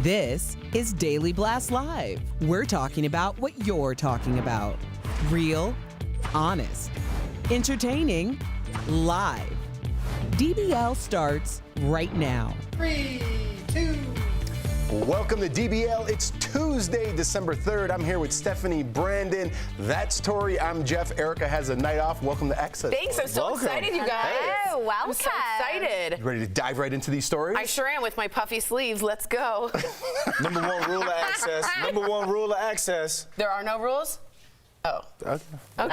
This is Daily Blast Live. We're talking about what you're talking about. Real, honest, entertaining, live. DBL starts right now. 3, 2. Welcome to DBL. It's Tuesday, December 3rd. I'm here with Stephanie, Brandon. That's Tori. I'm Jeff. Erica has a night off. Welcome to Access. Thanks. I'm so excited, you guys. Oh, welcome. I'm so excited. You ready to dive right into these stories? I sure am with my puffy sleeves. Let's go. Number one rule of access. Number one rule of access. There are no rules? Oh. Okay.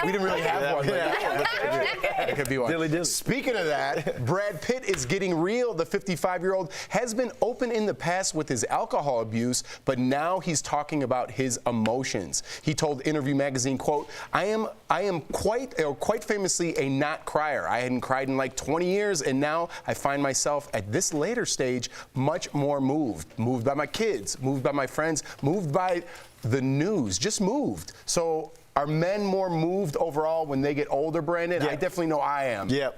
We didn't really have one. It could be one. Dilly. Speaking of that, Brad Pitt is getting real. The 55-year-old has been open in the past with his alcohol abuse, but now he's talking about his emotions. He told Interview magazine, quote, I am quite famously a not crier. I hadn't cried in like 20 years, and now I find myself at this later stage much more moved. Moved by my kids, moved by my friends, moved by the news, just moved. So are men more moved overall when they get older, Brandon? Yeah. I definitely know I am. Yeah.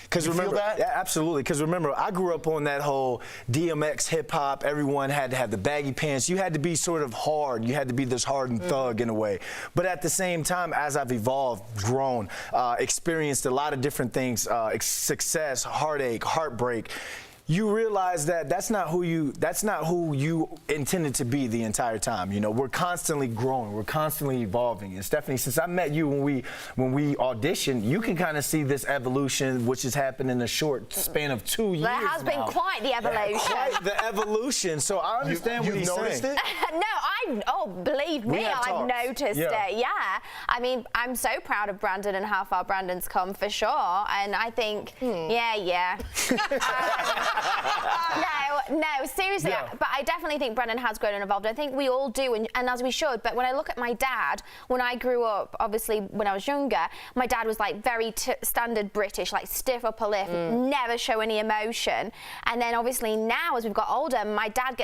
Because remember that? Yeah, absolutely. Because remember, I grew up on that whole DMX hip hop. Everyone had to have the baggy pants. You had to be sort of hard. You had to be this hardened thug in a way. But at the same time, as I've evolved, grown, experienced a lot of different things, success, heartache, heartbreak, you realize that that's not who you intended to be the entire time. You know, we're constantly growing, we're constantly evolving. And Stephanie, since I met you when we auditioned, you can kind of see this evolution, which has happened in a short span of 2 years. There has been quite the evolution. Quite the evolution. So I understand what he's noticed saying. No, believe me, I've talks. noticed it. Yeah. I mean, I'm so proud of Brandon and how far Brandon's come for sure. And I think, yeah. No, seriously. Yeah. But I definitely think Brandon has grown and evolved. I think we all do, and as we should. But when I look at my dad, when I grew up, obviously when I was younger, my dad was like very standard British, like stiff upper lip, never show any emotion. And then obviously now, as we've got older, my dad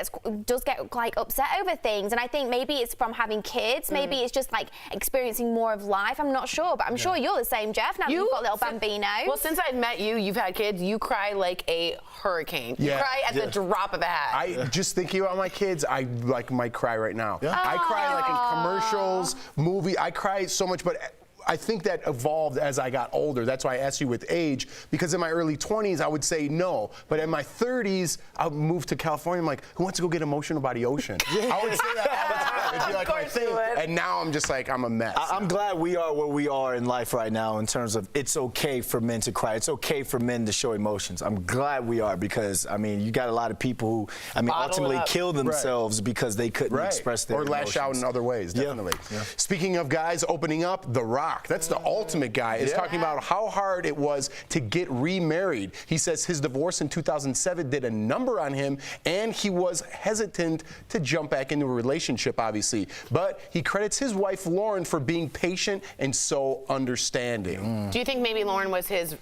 does get like upset over things. And I think maybe it's from having kids. Maybe it's just like experiencing more of life. I'm not sure, but I'm sure you're the same, Jeff. Now that you've got little bambinos. Well, since I've met you, you've had kids. You cry like a hurricane. Yeah. You cry at the drop of a hat. I just thinking about my kids, I might cry right now. Yeah. I cry like in commercials, movie. I cry so much, but I think that evolved as I got older. That's why I asked you with age, because in my early 20s, I would say no. But in my 30s, I would move to California. I'm like, who wants to go get emotional by the ocean? I would say that all the time. It'd be like my thing. And now I'm just like, I'm a mess. I'm glad we are where we are in life right now in terms of it's okay for men to cry. It's okay for men to show emotions. I'm glad we are because, I mean, you got a lot of people who, ultimately kill themselves because they couldn't express their emotions. Or lash out in other ways, definitely. Yeah. Speaking of guys opening up, The Rock. That's the ultimate guy. Is talking about how hard it was to get remarried. He says his divorce in 2007 did a number on him, and he was hesitant to jump back into a relationship, obviously. But he credits his wife, Lauren, for being patient and so understanding. Do you think maybe Lauren was his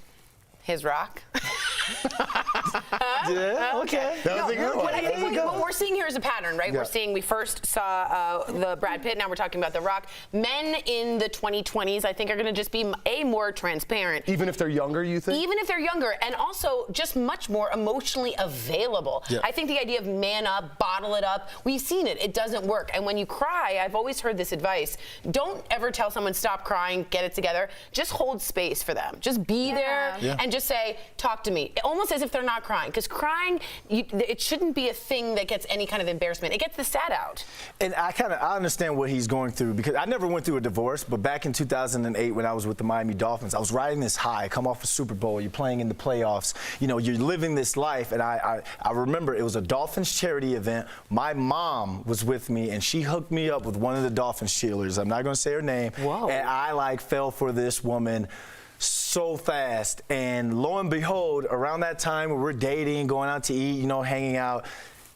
rock? Yeah, okay. That was a good one. I think what we're seeing here is a pattern, right? Yeah. We're seeing, we first saw the Brad Pitt, now we're talking about The Rock. Men in the 2020s, I think, are going to just be more transparent. Even if they're younger, you think? Even if they're younger, and also just much more emotionally available. Yeah. I think the idea of man up, bottle it up, we've seen it. It doesn't work. And when you cry, I've always heard this advice. Don't ever tell someone stop crying, get it together. Just hold space for them. Just be there and just say, talk to me. Almost as if they're not crying. Because crying, it shouldn't be a thing that gets any kind of embarrassment. It gets the sad out. And I understand what he's going through because I never went through a divorce, but back in 2008 when I was with the Miami Dolphins, I was riding this high, come off a Super Bowl, you're playing in the playoffs, you know, you're living this life. And I remember it was a Dolphins charity event. My mom was with me and she hooked me up with one of the Dolphins cheerleaders. I'm not going to say her name. Whoa. And I fell for this woman so fast, and lo and behold, around that time we're dating, going out to eat, you know, hanging out,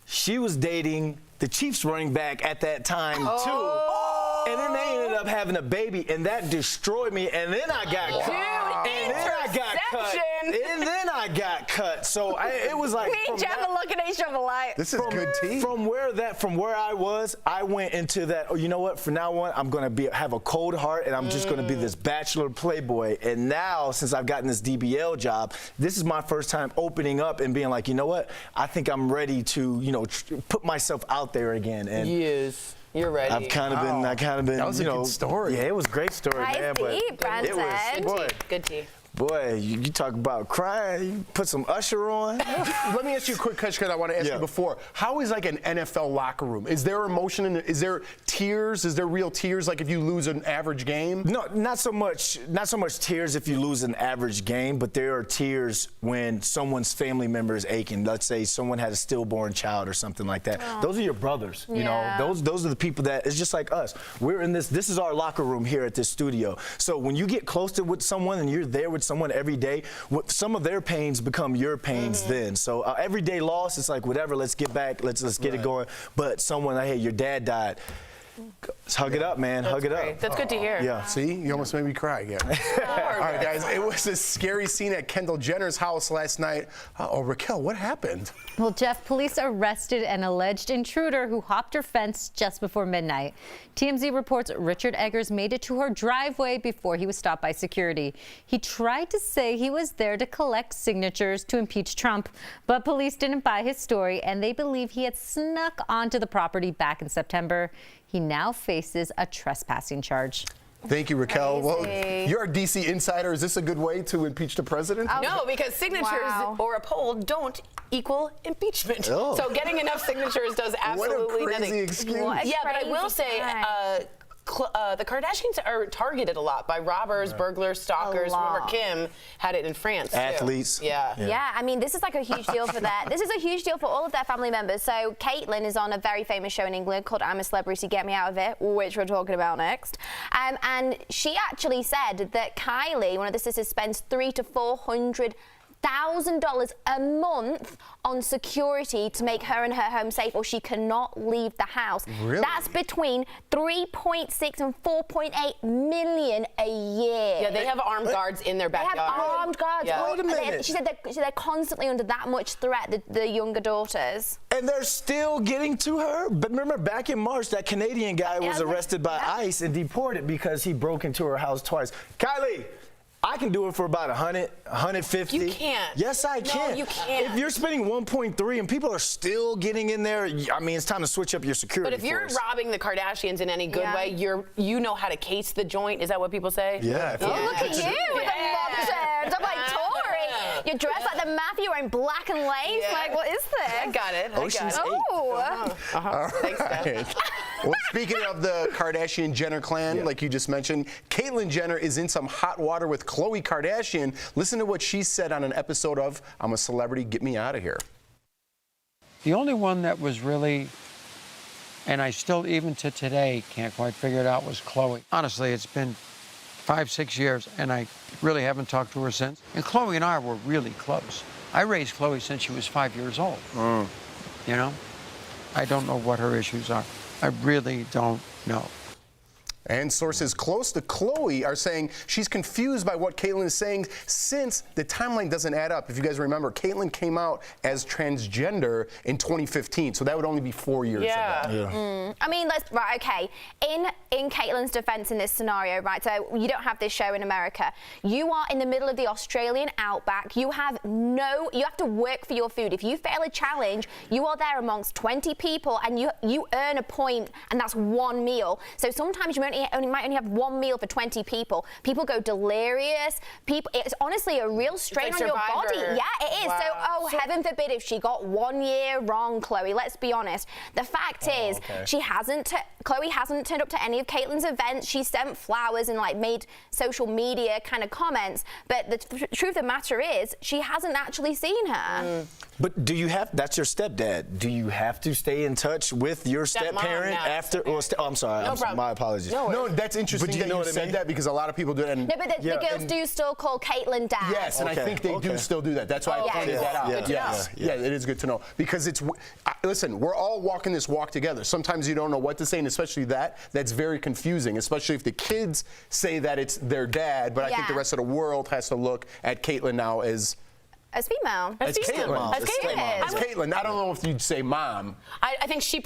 she was dating the Chiefs running back at that time too. And then they ended up having a baby, and that destroyed me. And then I got cut. Dude, and then I got cut. And then I got cut. So it was like. We each have a look at each other like. This is good tea. From where I was, I went into that. Oh, you know what? From now on, I'm gonna have a cold heart, and I'm just gonna be this bachelor playboy. And now, since I've gotten this DBL job, this is my first time opening up and being like, you know what? I think I'm ready to, put myself out there again. And Yes. You're ready. I've kind of been. That was a good story. Yeah, it was a great story, Nice man. tea, But Brandon. it was, boy. Good tea. Boy, you talk about crying, you put some Usher on. Let me ask you a quick question I want to ask you before. How is like an NFL locker room? Is there emotion in it? Is there tears? Is there real tears like if you lose an average game? No, not so much tears if you lose an average game, but there are tears when someone's family member is aching. Let's say someone had a stillborn child or something like that. Oh. Those are your brothers. You know, those are the people that it's just like us. We're in this is our locker room here at this studio. So when you get close to with someone and you're there with someone every day, some of their pains become your pains then. So everyday loss, it's like whatever, let's get back, let's get it going. But someone like, hey, your dad died. Let's hug it up, man. Hug it up. That's good to hear. Yeah. See, you almost made me cry again. All right, guys, it was a scary scene at Kendall Jenner's house last night. Oh, Raquel, what happened? Well, Jeff, police arrested an alleged intruder who hopped her fence just before midnight. TMZ reports Richard Eggers made it to her driveway before he was stopped by security. He tried to say he was there to collect signatures to impeach Trump, but police didn't buy his story, and they believe he had snuck onto the property back in September. He now faces a trespassing charge. Thank you, Raquel. Well, Crazy. you're a DC insider. Is this a good way to impeach the president? No, because signatures or a poll don't equal impeachment. Oh. So getting enough signatures does absolutely what a crazy nothing. excuse. Yeah, but I will Crazy say, time. the Kardashians are targeted a lot by robbers, burglars, stalkers. A lot. Remember, Kim had it in France, too. Athletes. Yeah, I mean, this is like a huge deal for this is a huge deal for all of their family members. So Caitlyn is on a very famous show in England called I'm a Celebrity, Get Me Out of It, which we're talking about next. And she actually said that Kylie, one of the sisters, spends $300,000 to $400,000 a month on security to make her and her home safe, or she cannot leave the house. Really? That's between 3.6 and 4.8 million a year. Yeah, they have armed guards in their They have backyard. armed guards. Yeah. Wait a minute. She said they're constantly under that much threat, the younger daughters. And they're still getting to her. But remember, back in March, that Canadian guy was Yeah, arrested by ICE and deported because he broke into her house twice. Kylie, I can do it for about 100, 150. You can't. Yes, I can. No, you can't. If you're spending 1.3 and people are still getting in there, I mean, it's time to switch up your security But if you're force. robbing the Kardashians in any good way, you know how to case the joint. Is that what people say? Yeah. Oh, look at you with the Yeah. options. I'm like, Tori, you're dressed like the mafia, you're wearing black and lace. Yeah. Like, what is this? I got it. Ocean's I got it. 8. Oh. Thanks, Steph. Well, speaking of the Kardashian Jenner clan, like you just mentioned, Caitlyn Jenner is in some hot water with Khloe Kardashian. Listen to what she said on an episode of I'm a Celebrity, Get Me Out of Here. The only one that was really, and I still even to today can't quite figure it out, was Khloe. Honestly, it's been 5-6 years, and I really haven't talked to her since. And Khloe and I were really close. I raised Khloe since she was 5 years old. You know? I don't know what her issues are. I really don't know. And sources close to Khloe are saying she's confused by what Caitlyn is saying since the timeline doesn't add up. If you guys remember, Caitlyn came out as transgender in 2015, so that would only be 4 years ago. I mean, okay. In Caitlyn's defense in this scenario, right, so you don't have this show in America. You are in the middle of the Australian outback. You have to work for your food. If you fail a challenge, you are there amongst 20 people and you earn a point, and that's one meal. So sometimes you might only have one meal for 20 people. People go delirious. It's honestly a real strain like on your Survivor. body. Yeah, it is. Wow. So, heaven forbid if she got 1 year wrong, Khloe. Let's be honest. The fact is, Khloe hasn't turned up to any of Caitlyn's events. She sent flowers and made social media kind of comments. But the truth of the matter is, she hasn't actually seen her. But that's your stepdad. Do you have to stay in touch with your step-parent no. after? I'm sorry. problem. My apologies. No, that's interesting But you that know you what I said mean? that because a lot of people do it. No, but the girls do still call Caitlyn dad. Yes, and I think they do still do that. That's why I pointed that out. Good to know. Yeah, it is good to know. Because listen, we're all walking this walk together. Sometimes you don't know what to say, and especially that's very confusing, especially if the kids say that it's their dad, but I think the rest of the world has to look at Caitlyn now as As female. As Caitlyn. As Caitlyn. It's Caitlyn. I don't know if you'd say mom. I think she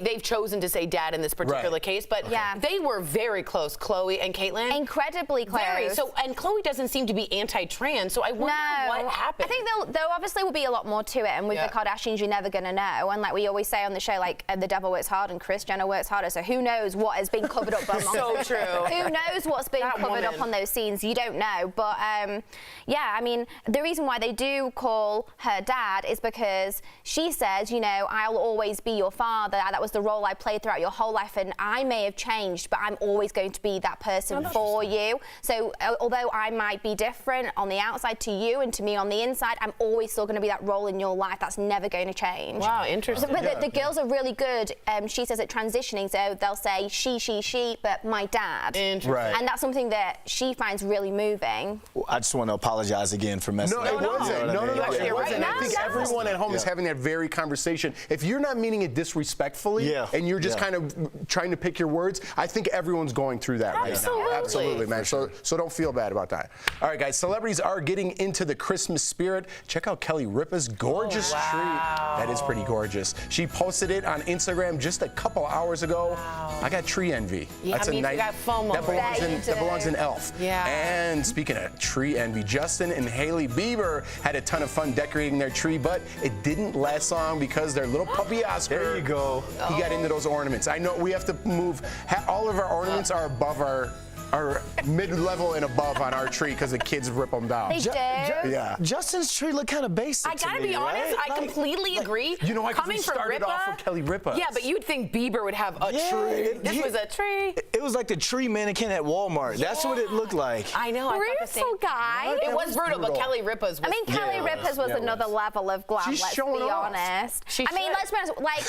they've chosen to say dad in this particular case, but they were very close, Khloe and Caitlyn. Incredibly close. Very. So, and Khloe doesn't seem to be anti-trans, so I wonder what happened. I think there obviously will be a lot more to it, and with the Kardashians, you're never going to know. And like we always say on the show, like the devil works hard and Kris Jenner works harder, so who knows what has been covered up amongst So true. Who knows what's been covered up on those scenes? You don't know. But yeah, I mean, the reason why they do call her dad is because she says, you know, I'll always be your father. That was the role I played throughout your whole life, and I may have changed, but I'm always going to be that person for you. So although I might be different on the outside to you and to me on the inside, I'm always still going to be that role in your life. That's never going to change. Wow, interesting. But the girls are really good, she says, at transitioning. So they'll say she, but my dad. Interesting. Right. And that's something that she finds really moving. I just want to apologize again for messing No, up. it wasn't. No, it wasn't. I think No. everyone at home is having that very conversation. If you're not meaning it disrespectfully and you're just kind of trying to pick your words, I think everyone's going through that right now. Absolutely, man. So don't feel bad about that. All right, guys, celebrities are getting into the Christmas spirit. Check out Ripa's gorgeous tree. That is pretty gorgeous. She posted it on Instagram just a couple hours ago. I got tree envy. Yeah, That's you got FOMO. that belongs in Elf. Yeah. And speaking of tree envy, Justin and Hailey Bieber had a ton of fun decorating their tree, but it didn't last long because their little puppy Oscar. There you go. He got into those ornaments. I know we have to move. All of our ornaments are above our mid-level and above on our tree because the kids rip them down. They do. Yeah. Justin's tree looked kind of basic I gotta to me, be honest, right? I completely agree. You know, coming we from started Ripa, off with Kelly Ripa. Yeah, but you'd think Bieber would have a tree. This was a tree. It was like the tree mannequin at Walmart. That's what it looked like. I know. I thought the same. Brutal guy. It was brutal, but Kelly Ripa's was. I mean, Kelly Ripa's was another level of glam. She's let's showing be off. honest. She I mean, should. let's be honest. Like,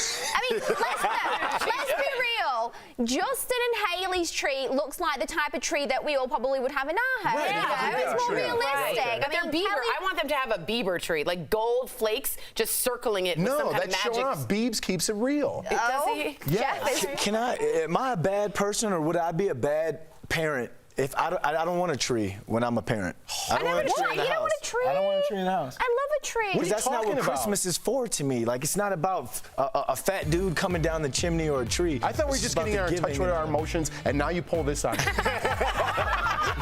let's be real. Justin and Hailey's tree looks like the type of tree that we all probably would have in our home. Right, You know? It's more realistic. Right. But their Bieber, I want them to have a Bieber tree, like gold flakes, just circling it with some No, kind of that's magic. showing off. Biebs keeps it real. Does he? Yes. Am I a bad person or would I be a bad parent if I don't want a tree when I'm a parent? I don't want a tree in the You don't house. want a tree? I don't want a tree in the house. I love a tree. What are you That's not talking what about? Christmas is for to me. Like, it's not about a fat dude coming down the chimney or a tree. I thought we were It's just about getting the in touch giving with our and- emotions, and now you pull this on.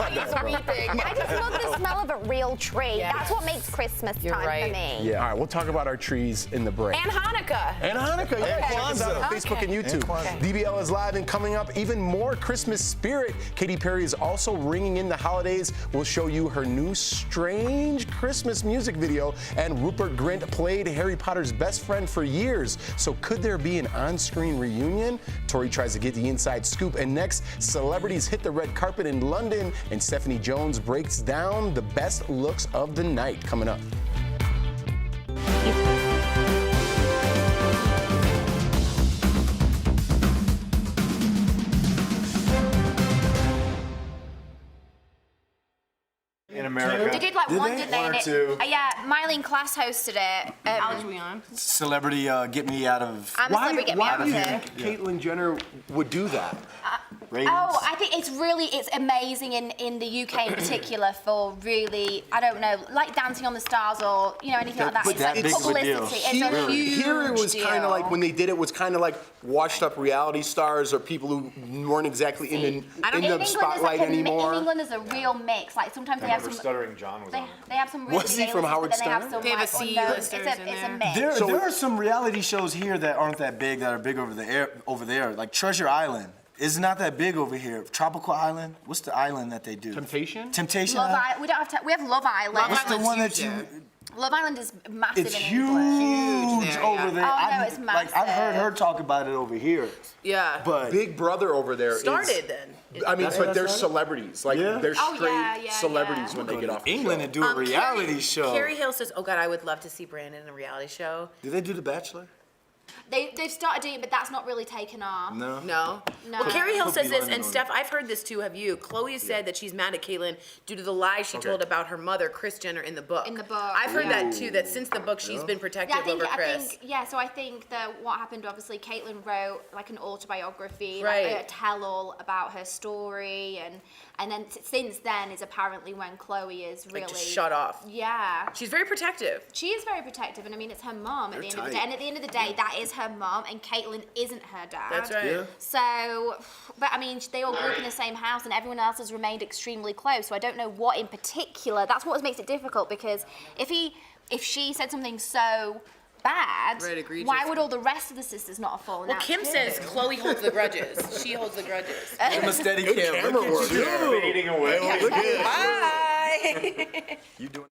He's weeping. I just love the smell of a real tree. Yeah. That's what makes Christmas You're time right. for me. Yeah. All right, we'll talk about our trees in the break. And Hanukkah. And Hanukkah, yeah. Check us out on Kwanzaa. Facebook and YouTube. DBL is live and coming up, even more Christmas spirit. Katy Perry is also ringing in the holidays. We'll show you her new strange Christmas music video. And Rupert Grint played Harry Potter's best friend for years. So could there be an on-screen reunion? Tori tries to get the inside scoop. And next, celebrities hit the red carpet in London. And Stephanie Jones breaks down the best looks of the night. Coming up. In America. They did like one, didn't they? One or And two. yeah, Mylene Class hosted it. How much are we on? Celebrity get me out of. I'm a celebrity, get me out of here. Caitlyn Jenner would do that? ratings. Oh, I think it's amazing in the UK in particular for really, I don't know, like Dancing on the Stars or, you know, anything like that. But It's that like big of a publicity. deal. It's a huge Here it was deal. kind of like when they did it was kind of like washed up reality stars or people who weren't exactly in In the England, spotlight there's like anymore. In England, there's a real mix. Like sometimes they have some. Stuttering John was on it. They have some really Was he from A-listers, Howard but then they have Stern? some They have like a unknown. C-listers It's in a there. mix. There are some reality shows here that aren't that big, that are big over there, like Treasure Island. It's not that big over here. Tropical Island. What's the island that they do? Temptation? Temptation Love Island. Island. We don't have to. We have Love Island. What's the one that you? Love Island is massive It's in huge England. there, over yeah. there. Oh, no, I've- it's Like I've heard massive. her talk about it over here, Yeah. but Big Brother over there Started then. I mean, That's but how they're that started? celebrities. Like, Yeah. they're Oh, straight yeah, celebrities yeah. when they get off the England show. and do a reality show. Carrie Hill says, "Oh God, I would love to see Brandon in a reality show." Did they do The Bachelor? They've started doing it, but that's not really taken off. No? No. Well, Carrie Hill Could says be this, learning and on Steph, I've heard this too, have you? Khloe has said that she's mad at Caitlyn due to the lies she told about her mother, Kris Jenner, in the book. In the book. I've heard that too, that since the book she's been protective over Kris. So I think that what happened, obviously, Caitlyn wrote like an autobiography, Right. like a tell-all about her story, and then since then is apparently when Khloe is really just shut off. Yeah. She's very protective. She is very protective, and I mean, it's her mom at the end of the day. tight. And at the end of the day, that is her mom, and Caitlyn isn't her dad. That's right. Yeah. So, but I mean, they all grew up in the same house, and everyone else has remained extremely close. So I don't know what in particular. That's what makes it difficult, because if she said something so bad, Right, egregious. why would all the rest of the sisters not have fallen Well, out Kim too? says Khloe holds the grudges. She holds the grudges. I'm a steady camera work. Fading away. Look at this. Bye. You doing?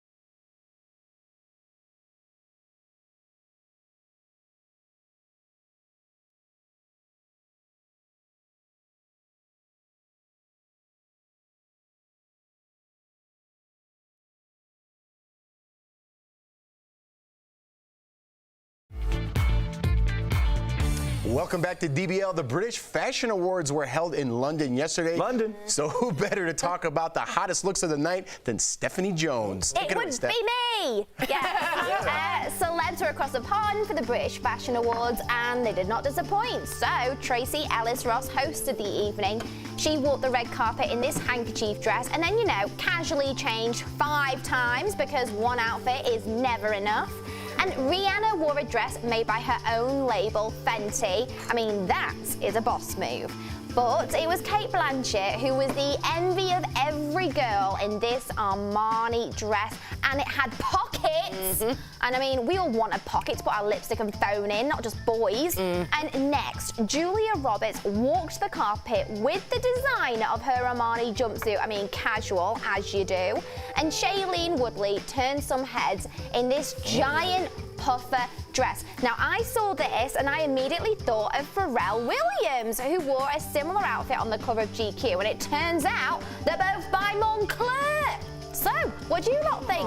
Welcome back to DBL. The British Fashion Awards were held in London yesterday. London. So who better to talk about the hottest looks of the night than Stephanie Jones? Take It away, would Steph. be me! Yeah. Celebs were across the pond for the British Fashion Awards, and they did not disappoint. So, Tracy Ellis Ross hosted the evening. She walked the red carpet in this handkerchief dress, and then, casually changed 5 times because one outfit is never enough. And Rihanna wore a dress made by her own label, Fenty. I mean, that is a boss move. But it was Cate Blanchett who was the envy of every girl in this Armani dress, and it had pockets. And I mean, we all wanted pockets, put our lipstick and phone in, not just boys. And next, Julia Roberts walked the carpet with the designer of her Armani jumpsuit. I mean, casual, as you do. And Shailene Woodley turned some heads in this giant puffer dress. Now, I saw this and I immediately thought of Pharrell Williams, who wore a similar outfit on the cover of GQ, and it turns out they're both by Moncler. So, what do you lot think?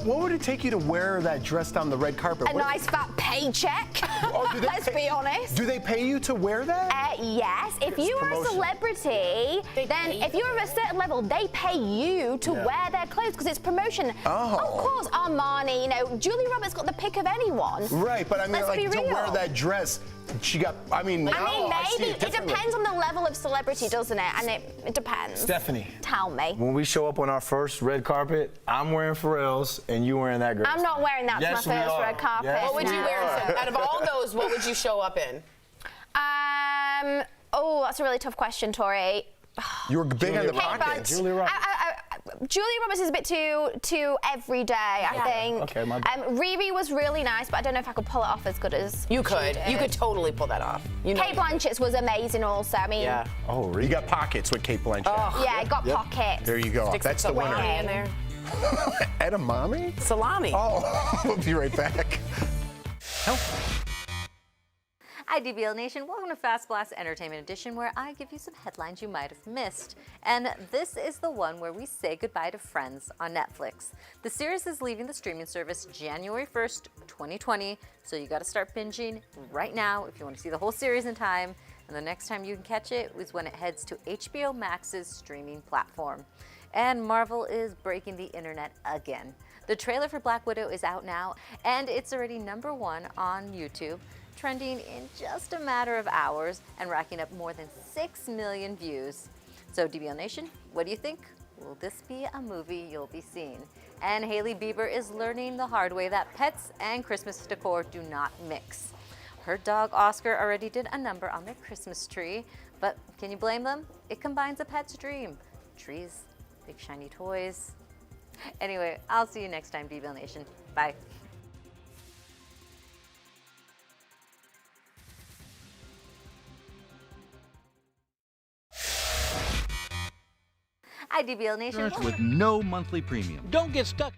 What would it take you to wear that dress down the red carpet? A nice fat paycheck. Do they Let's be honest. Do they pay you to wear that? Yes, if you are a promotion. celebrity, then if you're of a certain level, they pay you to wear their clothes because it's promotion. Oh. Of course, Armani, Julia Roberts got the pick of anyone. Right, but I mean, Let's like, be to wear real. that dress, she got, I mean, I see mean, maybe it differently. depends on the level of celebrity, doesn't it? And it depends. Stephanie, Tell me. when we show up on our first red carpet, I'm wearing Pharrell's and you wearing that girl. I'm not wearing that Yes, to we my first are. red carpet. Yes, What would you no. wear? Out of all those, what would you show up in? Oh, that's a really tough question, Tori. You were big on the Julia pockets. Julia Roberts. Julia Roberts is a bit too everyday, I think. Okay, my bad. Riri was really nice, but I don't know if I could pull it off as good as You she could. did. You could totally pull that off. You know. Kate Blanchett's was amazing also. I mean, Yeah. Oh, really? You got pockets with Cate Blanchett. yeah, it got pockets. There you go. Stick That's the some winner. salami in there. Edamame? Salami. Oh, we'll be right back. Hi, DBL Nation. Welcome to Fast Blast Entertainment Edition, where I give you some headlines you might have missed. And this is the one where we say goodbye to Friends on Netflix. The series is leaving the streaming service January 1st, 2020, so you got to start binging right now if you want to see the whole series in time. And the next time you can catch it is when it heads to HBO Max's streaming platform. And Marvel is breaking the internet again. The trailer for Black Widow is out now, and it's already #1 on YouTube, trending in just a matter of hours and racking up more than 6 million views. So DBL Nation, what do you think? Will this be a movie you'll be seeing? And Hailey Bieber is learning the hard way that pets and Christmas decor do not mix. Her dog Oscar already did a number on their Christmas tree, but can you blame them? It combines a pet's dream. Trees, big shiny toys. Anyway, I'll see you next time, DBL Nation. Bye. Hi, DBL Nation. With no monthly premium. Don't get stuck.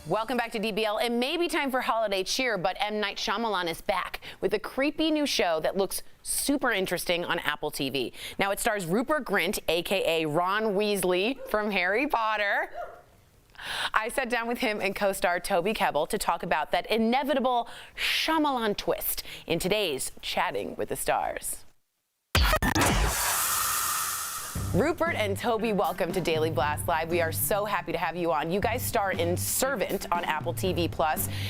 Welcome back to DBL. It may be time for holiday cheer, but M. Night Shyamalan is back with a creepy new show that looks super interesting on Apple TV. Now, it stars Rupert Grint, a.k.a. Ron Weasley from Harry Potter. I sat down with him and co-star Toby Kebbell to talk about that inevitable Shyamalan twist in today's Chatting with the Stars. Rupert and Toby, welcome to Daily Blast Live. We are so happy to have you on. You guys star in Servant on Apple TV+,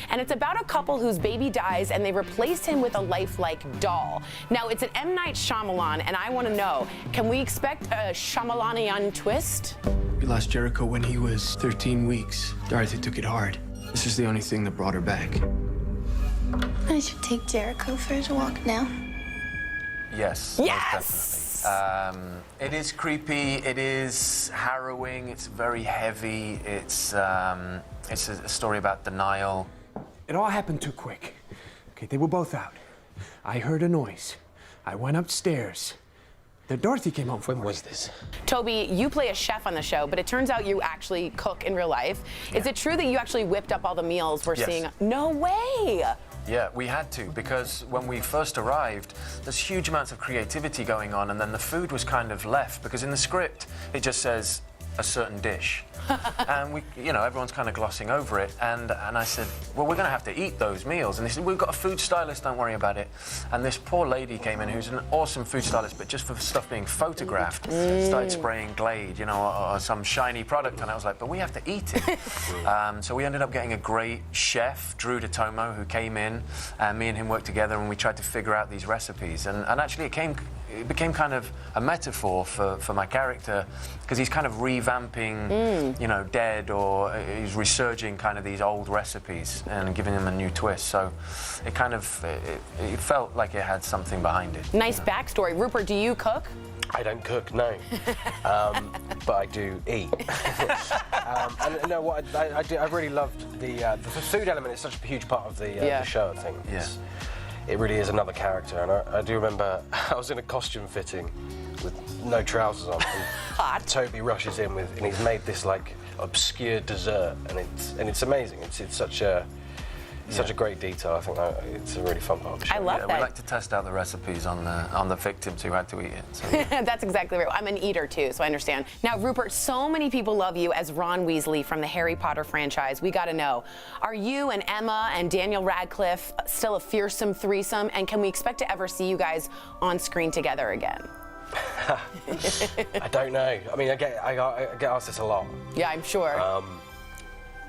and it's about a couple whose baby dies and they replace him with a lifelike doll. Now, it's an M. Night Shyamalan, and I want to know, can we expect a Shyamalanian twist? We lost Jericho when he was 13 weeks. Dorothy took it hard. This is the only thing that brought her back. I should take Jericho for his walk now. Yes. Yes! It is creepy, it is harrowing, it's very heavy, it's a story about denial. It all happened too quick. Okay, they were both out. I heard a noise. I went upstairs. Then Dorothy came home from work. When was this? Toby, you play a chef on the show, but it turns out you actually cook in real life. Is it true that you actually whipped up all the meals we're seeing? No way! Yeah, we had to, because when we first arrived, there's huge amounts of creativity going on, and then the food was kind of left, because in the script, it just says a certain dish. And we, you know, everyone's kind of glossing over it, and I said, well, we're gonna have to eat those meals. And they said, we've got a food stylist, don't worry about it. And this poor lady came in who's an awesome food stylist, but just for stuff being photographed, started spraying Glade, you know, or some shiny product, and I was like, but we have to eat it. So we ended up getting a great chef, Drew DeTomo, who came in, and me and him worked together, and we tried to figure out these recipes. And actually it became kind of a metaphor for my character, because he's kind of revamping, you know, Dead, or he's resurging kind of these old recipes and giving them a new twist. So it kind of, it felt like it had something behind it. Nice backstory. Rupert, do you cook? I don't cook, no, but I do eat. And no, what I do, I really loved the food element. Is such a huge part of the show, I think. It really is another character, and I do remember I was in a costume fitting with no trousers on, and Toby rushes in and he's made this like obscure dessert, and it's amazing. It's such a great detail. I think it's a really fun part of the show. I love that. We like to test out the recipes on the victims who had to eat it. So, That's exactly right. I'm an eater too, so I understand. Now, Rupert, so many people love you as Ron Weasley from the Harry Potter franchise. We got to know, are you and Emma and Daniel Radcliffe still a fearsome threesome? And can we expect to ever see you guys on screen together again? I don't know. I mean, I get asked this a lot. Yeah, I'm sure.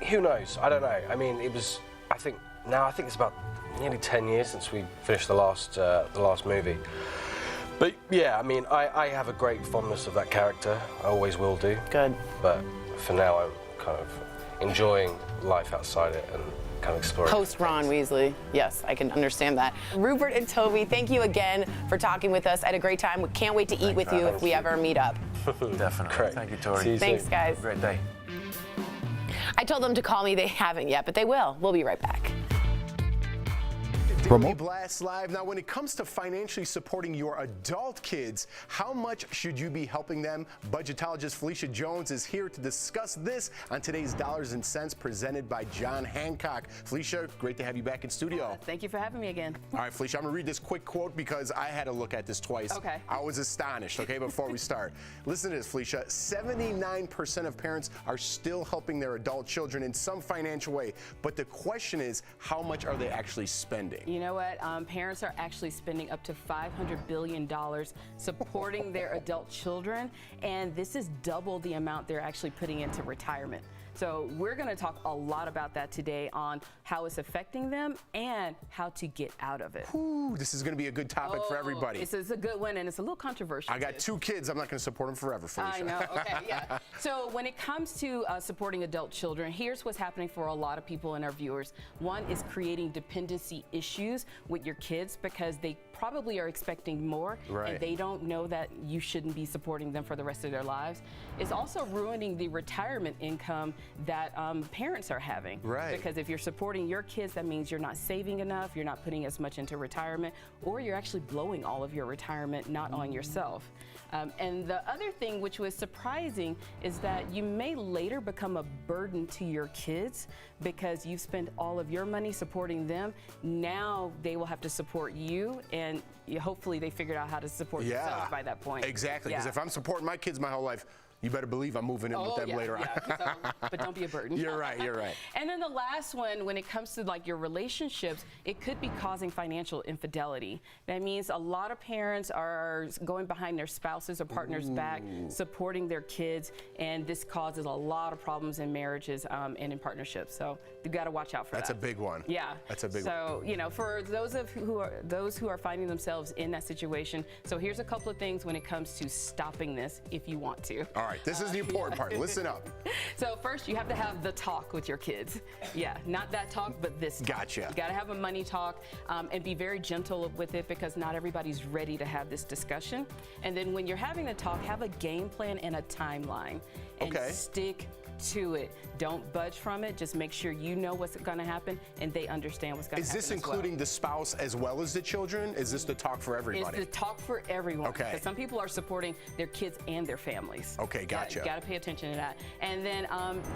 Who knows? I don't know. I mean, it was. I think it's about nearly 10 years since we finished the last movie. But yeah, I mean, I have a great fondness of that character. I always will do. Good. But for now, I'm kind of enjoying life outside it and kind of exploring. Post Ron Weasley. Yes, I can understand that. Rupert and Toby, thank you again for talking with us. I had a great time. We can't wait to eat with you if we ever meet up. Definitely. Great. Thank you, Tori. See you Thanks, soon. guys. Great day. I told them to call me. They haven't yet, but they will. We'll be right back. Daily Blast Live. Now, when it comes to financially supporting your adult kids, how much should you be helping them? Budgetologist Felicia Jones is here to discuss this on today's Dollars and Cents presented by John Hancock. Felicia, great to have you back in studio. Thank you for having me again. All right, Felicia, I'm going to read this quick quote because I had to look at this twice. Okay. I was astonished, okay, before we start. Listen to this, Felicia. 79% of parents are still helping their adult children in some financial way, but the question is, how much are they actually spending? You know what? Parents are actually spending up to $500 billion supporting their adult children, and this is double the amount they're actually putting into retirement. So we're going to talk a lot about that today on how it's affecting them and how to get out of it. Ooh, this is going to be a good topic for everybody. It's a good one, and it's a little controversial. I got 2 kids. I'm not going to support them forever, Felicia. I know. Okay, yeah. So when it comes to supporting adult children, here's what's happening for a lot of people and our viewers. One is creating dependency issues with your kids because they probably are expecting more, Right. and they don't know that you shouldn't be supporting them for the rest of their lives. It's also ruining the retirement income that parents are having. Right. Because if you're supporting your kids, that means you're not saving enough, you're not putting as much into retirement, or you're actually blowing all of your retirement not on yourself. And the other thing, which was surprising, is that you may later become a burden to your kids because you've spent all of your money supporting them. Now they will have to support you, and hopefully they figured out how to support themselves by that point. Exactly, because if I'm supporting my kids my whole life, you better believe I'm moving in with them later on. But don't be a burden. You're right, you're right. And then the last one, when it comes to like your relationships, it could be causing financial infidelity. That means a lot of parents are going behind their spouses or partners' back, supporting their kids, and this causes a lot of problems in marriages and in partnerships. So you've got to watch out for that. That's a big one. Yeah. That's a big one. So, you know, for those who are finding themselves in that situation, so here's a couple of things when it comes to stopping this if you want to. All right, this is the important part. Listen up. So first, you have to have the talk with your kids. Yeah, not that talk, but this talk. Gotcha. You got to have a money talk and be very gentle with it because not everybody's ready to have this discussion. And then when you're having the talk, have a game plan and a timeline. And stick to it. Don't budge from it. Just make sure you know what's going to happen and they understand what's going to happen. Is this including the spouse as well as the children? Is this the talk for everybody? It's the talk for everyone. Okay. Because some people are supporting their kids and their families. Okay, gotcha. You got to pay attention to that. And then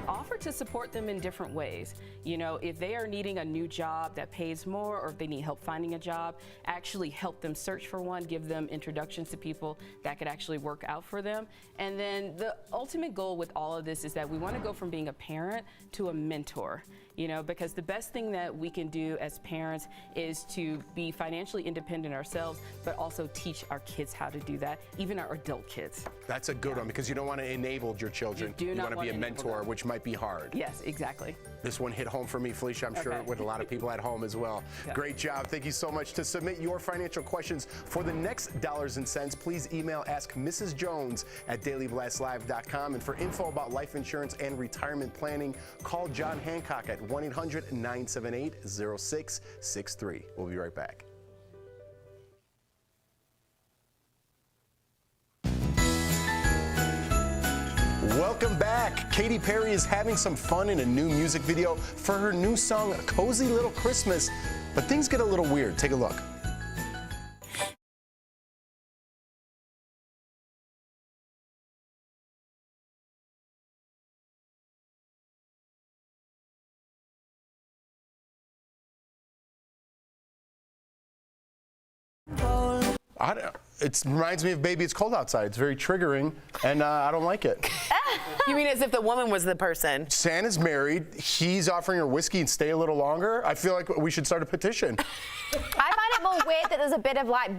offer to support them in different ways. You know, if they are needing a new job that pays more or if they need help finding a job, actually help them search for one, give them introductions to people that could actually work out for them. And then the ultimate goal with all of this is that we want to go from being a parent to a mentor, you know, because the best thing that we can do as parents is to be financially independent ourselves, but also teach our kids how to do that, even our adult kids. That's a good one because you don't want to enable your children. You want to be a mentor, which might be hard. Yes, exactly. This one hit home for me, Felicia. I'm sure with a lot of people at home as well. Yeah. Great job. Thank you so much. To submit your financial questions for the next Dollars and Cents, please email askmrsjones@dailyblastlive.com. And for info about life insurance and retirement planning, call John Hancock at 1-800-978-0663. We'll be right back. Welcome back. Katy Perry is having some fun in a new music video for her new song, Cozy Little Christmas. But things get a little weird. Take a look. It reminds me of Baby It's Cold Outside. It's very triggering, and I don't like it. You mean as if the woman was the person? Santa's married. He's offering her whiskey and stay a little longer. I feel like we should start a petition. I find it more weird that there's a bit of like,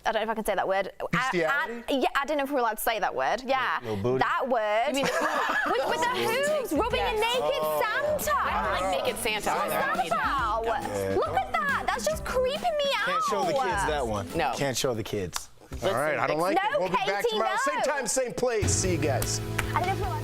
I don't know if I can say that word. Bestiality? I don't know if we're allowed to say that word. Yeah. That word. You mean with the hooves, rubbing a naked Santa. I don't like naked Santa either. I don't need that. Look at that. That's just creeping me out. Can't show the kids that one. No. Can't show the kids. All right, I don't like it. We'll be back Katie, tomorrow. no. Same time, same place. See you guys. I don't know if we're allowed